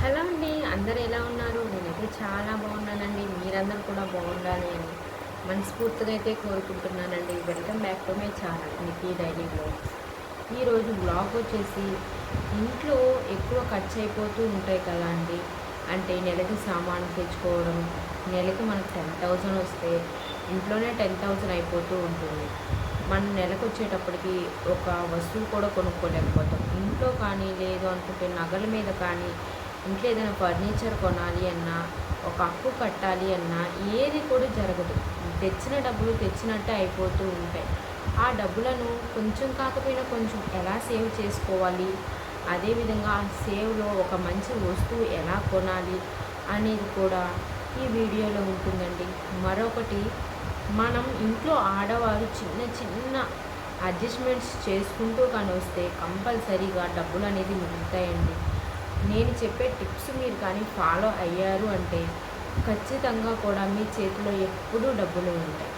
Hello అండి. అందరూ ఎలా ఉన్నారు? నేనైతే చాలా బాగున్నానండి. మీరందరూ కూడా బాగుండాలి అని మనస్ఫూర్తిగా అయితే కోరుకుంటున్నానండి. Welcome back to my channel Nikki daily vlogs. ఈరోజు వ్లాగ్ వచ్చేసి ఇంట్లో ఎక్కువ ఖర్చు అయిపోతూ ఉంటాయి కదా అండి. అంటే నెలకి సామాను తెచ్చుకోవడం, నెలకి మనకు 10,000 వస్తే ఇంట్లోనే 10,000 అయిపోతూ ఉంటుంది. మన నెలకు వచ్చేటప్పటికి ఒక వస్తువు కూడా కొనుక్కోలేకపోతాం. ఇంట్లో కానీ లేదు అనుకుంటే నగల మీద కానీ ఇంట్లో ఏదైనా ఫర్నిచర్ కొనాలి అన్నా, ఒక అప్పు కట్టాలి అన్నా ఏది కూడా జరగదు. తెచ్చిన డబ్బులు తెచ్చినట్టే అయిపోతూ ఉంటాయి. ఆ డబ్బులను కొంచెం కాకపోయినా కొంచెం ఎలా సేవ్ చేసుకోవాలి, అదేవిధంగా ఆ సేవ్లో ఒక మంచి వస్తువు ఎలా కొనాలి అనేది కూడా ఈ వీడియోలో ఉంటుందండి. మరొకటి, మనం ఇంట్లో ఆడవారు చిన్న చిన్న అడ్జస్ట్మెంట్స్ చేసుకుంటూ కానీ వస్తే కంపల్సరీగా డబ్బులు అనేది మిగులుతాయండి. నేను చెప్పే టిప్స్ మీరు కానీ ఫాలో అయ్యారు అంటే ఖచ్చితంగా కూడా మీ చేతిలో ఎప్పుడూ డబ్బులు ఉంటాయి.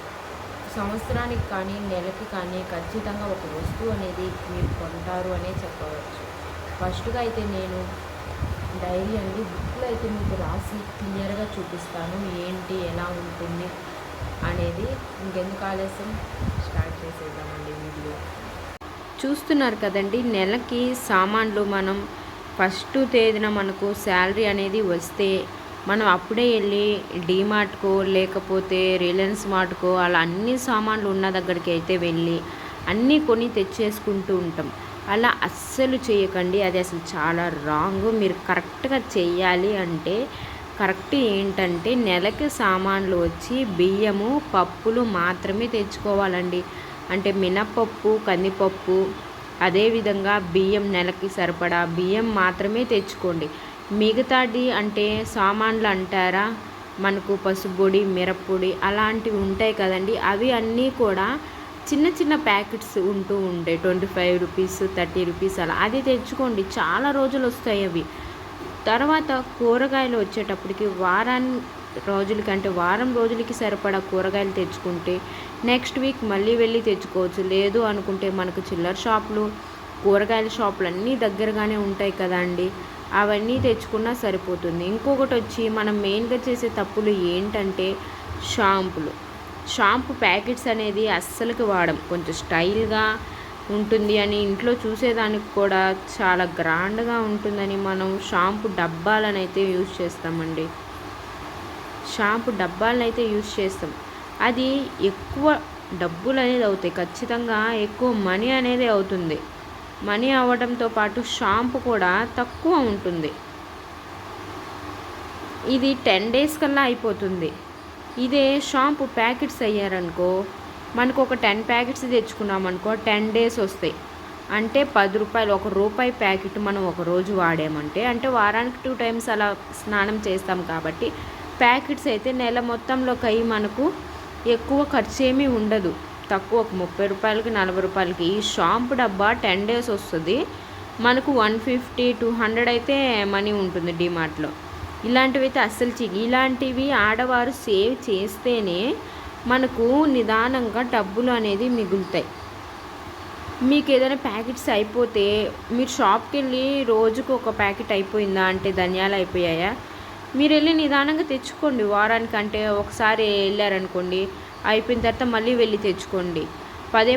సంవత్సరానికి కానీ నెలకి కానీ ఖచ్చితంగా ఒక వస్తువు అనేది మీరు కొంటారు అనే చెప్పవచ్చు. ఫస్ట్గా అయితే నేను డైరీ అండి, బుక్లో అయితే మీకు రాసి క్లియర్గా చూపిస్తాను ఏంటి ఎలా ఉంటుంది అనేది. ఇంకెందుకు ఆలస్యం, స్టార్ట్ చేసేద్దామండి వీడియో. చూస్తున్నారు కదండి, నెలకి సామాన్లు మనం ఫస్ట్ తేదీన మనకు శాలరీ అనేది వస్తే మనం అప్పుడే వెళ్ళి డీమార్ట్కో లేకపోతే రిలయన్స్ మార్ట్కో అలా అన్ని సామాన్లు ఉన్న దగ్గరికి అయితే వెళ్ళి అన్నీ కొని తెచ్చేసుకుంటూ ఉంటాం. అలా అస్సలు చేయకండి, అది అసలు చాలా రాంగ్. మీరు కరెక్ట్గా చెయ్యాలి అంటే కరెక్ట్ ఏంటంటే నెలకి సామాన్లు వచ్చి బియ్యము పప్పులు మాత్రమే తెచ్చుకోవాలండి. అంటే మినప్పప్పు, కందిపప్పు, అదేవిధంగా బియ్యం నెలకి సరిపడా బియ్యం మాత్రమే తెచ్చుకోండి. మిగతాది అంటే సామాన్లు అంటారా, మనకు పసుపొడి, మిరప్పొడి అలాంటివి ఉంటాయి కదండి, అవి అన్నీ కూడా చిన్న చిన్న ప్యాకెట్స్ ఉంటూ ఉంటాయి. 25 రూపీస్, 30 రూపీస్ అలా, అది తెచ్చుకోండి. చాలా రోజులు వస్తాయి అవి. తర్వాత కూరగాయలు వచ్చేటప్పటికి వారం రోజులకి సరిపడా కూరగాయలు తెచ్చుకుంటే నెక్స్ట్ వీక్ మళ్ళీ వెళ్ళి తెచ్చుకోవచ్చు. లేదు అనుకుంటే మనకు చిల్లర షాపులు, కూరగాయల షాపులు అన్నీ దగ్గరగానే ఉంటాయి కదా అండి, అవన్నీ తెచ్చుకున్నా సరిపోతుంది. ఇంకొకటి వచ్చి మనం మెయిన్గా చేసే తప్పులు ఏంటంటే షాంపూ ప్యాకెట్స్ అనేది అస్సలకి వాడం. కొంచెం స్టైల్గా ఉంటుంది అని, ఇంట్లో చూసేదానికి కూడా చాలా గ్రాండ్గా ఉంటుందని మనం షాంపూ డబ్బాలను అయితే యూజ్ చేస్తామండి. షాంపూ డబ్బాలను అయితే యూజ్ చేస్తాం. అది ఎక్కువ డబ్బులు అనేది అవుతాయి, ఖచ్చితంగా ఎక్కువ మనీ అనేది అవుతుంది. మనీ అవ్వడంతో పాటు షాంపూ కూడా తక్కువ ఉంటుంది. ఇది 10 డేస్ కల్లా అయిపోతుంది. ఇదే షాంపూ ప్యాకెట్స్ అయ్యారనుకో, మనకు ఒక 10 ప్యాకెట్స్ తెచ్చుకున్నామనుకో 10 డేస్ వస్తాయి. అంటే 10 రూపాయలు, ₹1 ప్యాకెట్ మనం ఒకరోజు వాడామంటే, అంటే వారానికి 2 టైమ్స్ అలా స్నానం చేస్తాం కాబట్టి ప్యాకెట్స్ అయితే నెల మొత్తంలోకి అయ్యి మనకు ఎక్కువ ఖర్చు ఏమీ ఉండదు. తక్కువ ఒక ₹30, ₹40. ఈ షాంపూ డబ్బా 10 డేస్ వస్తుంది. మనకు 150, 200 అయితే మనీ ఉంటుంది డిమార్ట్లో. ఇలాంటివి అయితే అస్సలు ఇలాంటివి ఆడవారు సేవ్ చేస్తేనే మనకు నిదానంగా డబ్బులు అనేది మిగులుతాయి. మీకు ఏదైనా ప్యాకెట్స్ అయిపోతే మీరు షాప్కి వెళ్ళి రోజుకు ఒక ప్యాకెట్ అయిపోయిందా అంటే ధనియాలు అయిపోయాయా, మీరు వెళ్ళి నిదానంగా తెచ్చుకోండి. వారానికి అంటే ఒకసారి వెళ్ళారనుకోండి, అయిపోయిన తర్వాత మళ్ళీ వెళ్ళి తెచ్చుకోండి.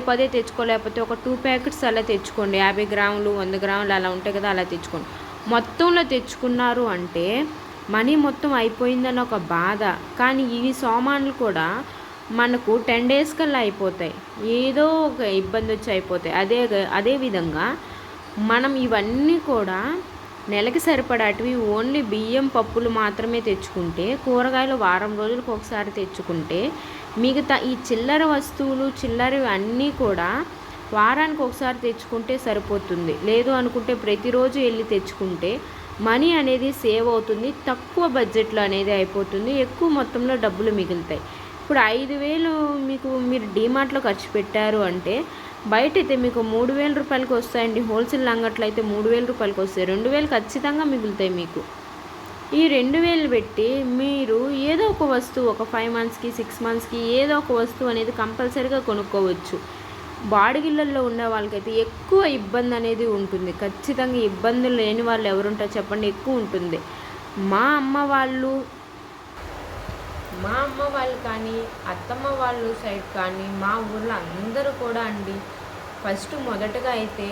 పదే తెచ్చుకోలేకపోతే ఒక 2 ప్యాకెట్స్ అలా తెచ్చుకోండి. 50 గ్రాములు, 100 గ్రాములు అలా ఉంటాయి కదా, అలా తెచ్చుకోండి. మొత్తంలో తెచ్చుకున్నారు అంటే మనీ మొత్తం అయిపోయిందని ఒక బాధ. కానీ ఇవి సామాన్లు కూడా మనకు 10 డేస్ కల్లా అయిపోతాయి, ఏదో ఒక ఇబ్బంది వచ్చి అయిపోతాయి. అదేవిధంగా మనం ఇవన్నీ కూడా నెలకి సరిపడాటివి ఓన్లీ బియ్యం పప్పులు మాత్రమే తెచ్చుకుంటే, కూరగాయలు వారం రోజులకు ఒకసారి తెచ్చుకుంటే, మిగతా ఈ చిల్లర వస్తువులు చిల్లరవి అన్నీ కూడా వారానికి ఒకసారి తెచ్చుకుంటే సరిపోతుంది. లేదు అనుకుంటే ప్రతిరోజు వెళ్ళి తెచ్చుకుంటే మనీ అనేది సేవ్ అవుతుంది, తక్కువ బడ్జెట్లో అనేది అయిపోతుంది, ఎక్కువ మొత్తంలో డబ్బులు మిగులుతాయి. ఇప్పుడు 5,000 మీరు డీమార్ట్లో ఖర్చు పెట్టారు అంటే బయట అయితే మీకు ₹3,000 వస్తాయండి. హోల్సేల్ అంగట్లో అయితే ₹3,000 వస్తాయి. 2,000 ఖచ్చితంగా మిగులుతాయి మీకు. ఈ 2,000 పెట్టి మీరు ఏదో ఒక వస్తువు ఒక 5 మంత్స్కి, 6 మంత్స్కి ఏదో ఒక వస్తువు అనేది కంపల్సరీగా కొనుక్కోవచ్చు. బాడిగిళ్ళల్లో ఉన్న వాళ్ళకైతే ఎక్కువ ఇబ్బంది అనేది ఉంటుంది. ఖచ్చితంగా ఇబ్బందులు లేని వాళ్ళు ఎవరుంటారు చెప్పండి, ఎక్కువ ఉంటుంది. మా అమ్మ వాళ్ళు కానీ అత్తమ్మ వాళ్ళు సైడ్ కానీ మా ఊర్లో అందరూ కూడా అండి ఫస్ట్ మొదటగా అయితే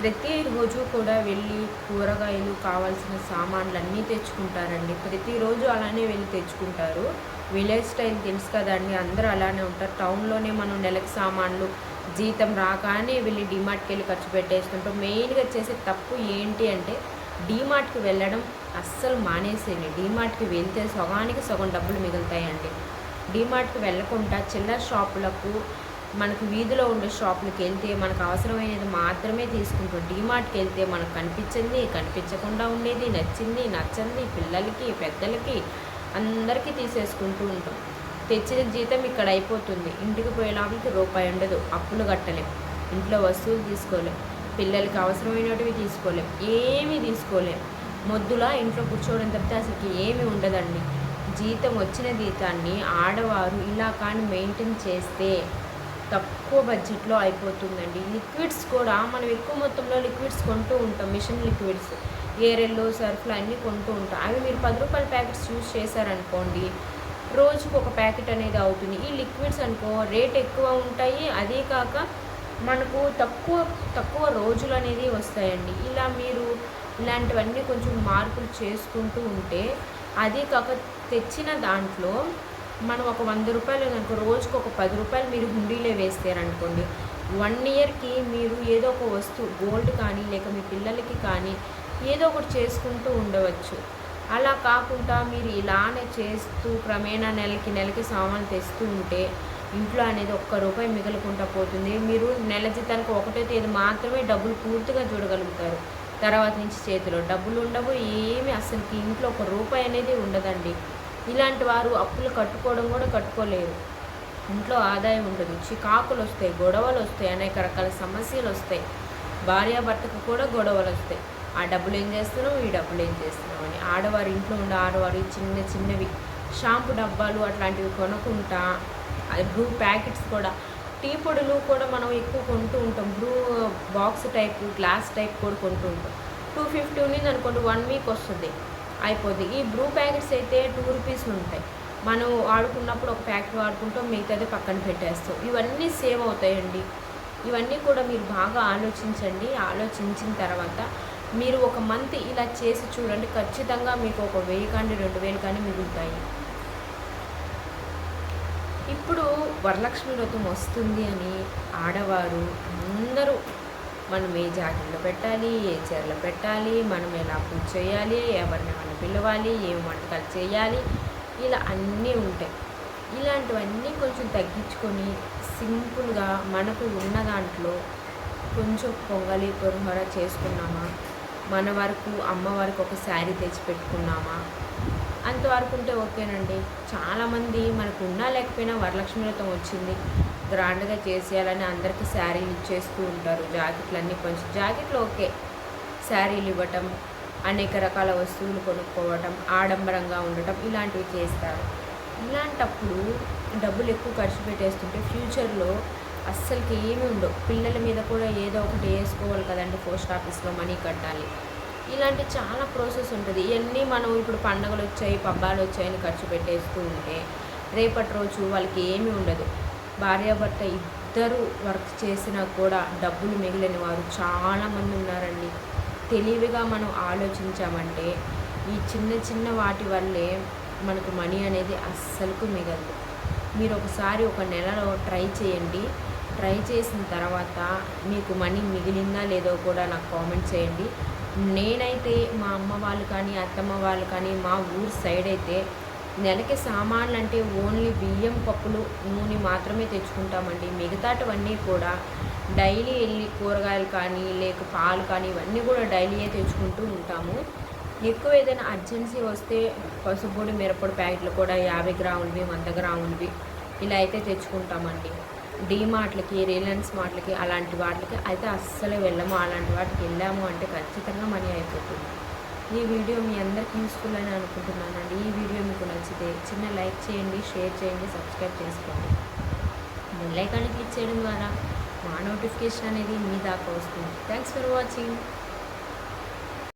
ప్రతిరోజు కూడా వెళ్ళి కూరగాయలు కావాల్సిన సామాన్లు అన్నీ తెచ్చుకుంటారండి. ప్రతిరోజు అలానే వెళ్ళి తెచ్చుకుంటారు. విలేజ్ స్టైల్ తెలుసు కదండి, అందరూ అలానే ఉంటారు. టౌన్లోనే మనం నెలకు సామాన్లు జీతం రాగానే వెళ్ళి డీమార్ట్కి వెళ్ళి ఖర్చు పెట్టేస్తుంటాం. మెయిన్గా చేసే తప్పు ఏంటి అంటే డీమార్ట్కి వెళ్ళడం అస్సలు మానేసేయండి. డీమార్ట్కి వెళ్తే సగానికి సగం డబ్బులు మిగులుతాయండి. డీమార్ట్కి వెళ్ళకుండా చిల్లర షాపులకు, మనకు వీధిలో ఉండే షాపులకు వెళ్తే మనకు అవసరమైనది మాత్రమే తీసుకుంటాం. డీమార్ట్కి వెళ్తే మనకు కనిపించింది, కనిపించకుండా ఉండేది, నచ్చింది, నచ్చంది, పిల్లలకి పెద్దలకి అందరికీ తీసేసుకుంటూ ఉంటాం. తెచ్చిన జీతం ఇక్కడ అయిపోతుంది. ఇంటికి పోయే లోపలికి రూపాయి ఉండదు. అప్పులు కట్టలేం, ఇంట్లో వస్తువులు తీసుకోలేం, పిల్లలకి అవసరమైనటివి తీసుకోలేం, ఏమీ తీసుకోలేం. మొద్దులా ఇంట్లో కూర్చోవడం తప్పితే అసలుకి ఏమీ ఉండదండి. జీతం వచ్చిన జీతాన్ని ఆడవారు ఇలా కానీ మెయింటైన్ చేస్తే తక్కువ బడ్జెట్లో అయిపోతుందండి. లిక్విడ్స్ కూడా మనం ఎక్కువ మొత్తంలో లిక్విడ్స్ కొంటూ ఉంటాం. మిషన్ లిక్విడ్స్, ఏరెళ్ళు, సర్ఫ్లు అన్నీ కొంటూ ఉంటాం. అవి మీరు 10 రూపాయల ప్యాకెట్స్ యూజ్ చేశారనుకోండి, రోజుకు ఒక ప్యాకెట్ అనేది అవుతుంది. ఈ లిక్విడ్స్ అనుకో రేట్ ఎక్కువ ఉంటాయి. అదే కాక మనకు తక్కువ రోజులు అనేది వస్తాయండి. ఇలా మీరు ఇలాంటివన్నీ కొంచెం మార్పులు చేసుకుంటూ ఉంటే, అదే కాక తెచ్చిన దాంట్లో మనం ఒక 100 రూపాయలు కనుక రోజుకు ఒక 10 రూపాయలు మీరు హుండీలో వేస్తారనుకోండి, 1 ఇయర్కి మీరు ఏదో ఒక వస్తువు, గోల్డ్ కానీ లేక మీ పిల్లలకి కానీ ఏదో ఒకటి చేసుకుంటూ ఉండవచ్చు. అలా కాకుండా మీరు ఇలానే చేస్తూ క్రమేణా నెలకి సామాన్లు తెస్తూ ఉంటే ఇంట్లో అనేది ₹1 మిగలకుండా పోతుంది. మీరు నెల జీతానికి ఒకటో తేదీ మాత్రమే డబ్బులు పూర్తిగా చూడగలుగుతారు. తర్వాత నుంచి చేతిలో డబ్బులు ఉండవు, ఏమి అసలుకి ఇంట్లో ₹1 అనేది ఉండదండి. ఇలాంటి వారు అప్పులు కట్టుకోవడం కూడా కట్టుకోలేరు. ఇంట్లో ఆదాయం ఉండదు, చికాకులు వస్తాయి, గొడవలు వస్తాయి, అనేక రకాల సమస్యలు వస్తాయి. భార్యాభర్తకు కూడా గొడవలు వస్తాయి. ఆ డబ్బులు ఏం చేస్తున్నాం, ఈ డబ్బులు ఏం చేస్తున్నాం అని. ఆడవారు ఇంట్లో ఉండే ఆడవారు చిన్నవి షాంపూ డబ్బాలు అట్లాంటివి కొనుక్కుంటా, బ్రూ ప్యాకెట్స్ కూడా, టీ పొడులు కూడా మనం ఎక్కువ కొంటూ ఉంటాం. Bru box type, glass type కూడా కొంటూ ఉంటాం. 250 ఉన్నింది అనుకోండి, 1 వీక్ వస్తుంది, అయిపోద్ది. ఈ బ్రూ ప్యాకెట్స్ అయితే ₹2 ఉంటాయి. మనం వాడుకున్నప్పుడు ఒక ప్యాకెట్ వాడుకుంటాం, మిగతాది పక్కన పెట్టేస్తాం. ఇవన్నీ సేవ్ అవుతాయండి. ఇవన్నీ కూడా మీరు బాగా ఆలోచించండి. ఆలోచించిన తర్వాత మీరు ఒక మంత్ ఇలా చేసి చూడండి. ఖచ్చితంగా మీకు ఒక 1000 కానీ 2000 కానీ మిగులుతాయి. ఇప్పుడు వరలక్ష్మి వ్రతం వస్తుంది అని ఆడవారు అందరూ మనం ఏ జాకెట్లో పెట్టాలి, ఏ చీరలో పెట్టాలి, మనం ఎలా పూజ చేయాలి, ఎవరిని మనం పిలవాలి, ఏం వంటకాలు చేయాలి, ఇలా అన్నీ ఉంటాయి. ఇలాంటివన్నీ కొంచెం తగ్గించుకొని సింపుల్గా మనకు ఉన్న దాంట్లో కొంచెం పొంగలి, పులిహోర చేసుకున్నామా, మన వరకు అమ్మవారికి ఒక శారీ తెచ్చి పెట్టుకున్నామా, అంతవరకు ఉంటే ఓకేనండి. చాలామంది మనకు ఉన్నా లేకపోయినా వరలక్ష్మి వ్రతం వచ్చింది, గ్రాండ్గా చేసేయాలని అందరికీ శారీలు ఇచ్చేస్తూ ఉంటారు. జాకెట్లు అన్నీ కొంచెం జాకెట్లు ఓకే, శారీలు ఇవ్వటం, అనేక రకాల వస్తువులు కొనుక్కోవటం, ఆడంబరంగా ఉండటం, ఇలాంటివి చేస్తారు. ఇలాంటప్పుడు డబ్బులు ఎక్కువ ఖర్చు పెట్టేస్తుంటే ఫ్యూచర్లో అస్సలకి ఏమీ ఉండవు. పిల్లల మీద కూడా ఏదో ఒకటి వేసుకోవాలి కదండి, పోస్ట్ ఆఫీస్లో మనీ కట్టాలి, ఇలాంటి చాలా ప్రాసెస్ ఉంటుంది. ఇవన్నీ మనం ఇప్పుడు పండుగలు వచ్చాయి, పబ్బాలు వచ్చాయని ఖర్చు పెట్టేస్తూ ఉంటే రేపటి రోజు వాళ్ళకి ఏమీ ఉండదు. భార్యాభర్త ఇద్దరు వర్క్ చేసినా కూడా డబ్బులు మిగిలిన వారు చాలామంది ఉన్నారండి. తెలివిగా మనం ఆలోచించామంటే ఈ చిన్న వాటి వల్లే మనకు మనీ అనేది అస్సలకు మిగలదు. మీరు ఒకసారి ఒక నెలలో ట్రై చేయండి. ట్రై చేసిన తర్వాత మీకు మనీ మిగిలిందా లేదో కూడా నాకు కామెంట్ చేయండి. నేనైతే మా అమ్మ వాళ్ళు కానీ అత్తమ్మ వాళ్ళు కానీ మా ఊరు సైడ్ అయితే నెలకి సామాన్లు అంటే ఓన్లీ బియ్యం, పప్పులు, నూనె మాత్రమే తెచ్చుకుంటామండి. మిగతాటవన్నీ కూడా డైలీ వెళ్ళి కూరగాయలు కానీ లేక పాలు కానీ ఇవన్నీ కూడా డైలీయే తెచ్చుకుంటూ ఉంటాము. ఎక్కువ ఏదైనా అర్జెన్సీ వస్తే పసుపొడి, మిరప్పొడి ప్యాకెట్లు కూడా 50 గ్రాములవి, 100 గ్రాములవి ఇలా అయితే తెచ్చుకుంటామండి. డీమార్ట్లకి, రిలయన్స్ మార్ట్లకి అలాంటి వాటికి అయితే అస్సలు వెళ్ళము. అలాంటి వాటికి వెళ్ళాము అంటే ఖచ్చితంగా మనీ అయిపోతుంది. ఈ వీడియో మీ అందరికీ యూస్ఫుల్ అని అనుకుంటున్నానండి. ఈ వీడియో మీకు నచ్చితే చిన్న లైక్ చేయండి, షేర్ చేయండి, సబ్స్క్రైబ్ చేసుకోండి. బెల్ ఐకాన్ని క్లిక్ చేయడం ద్వారా మా నోటిఫికేషన్ అనేది మీ దాకా వస్తుంది. Thanks for watching.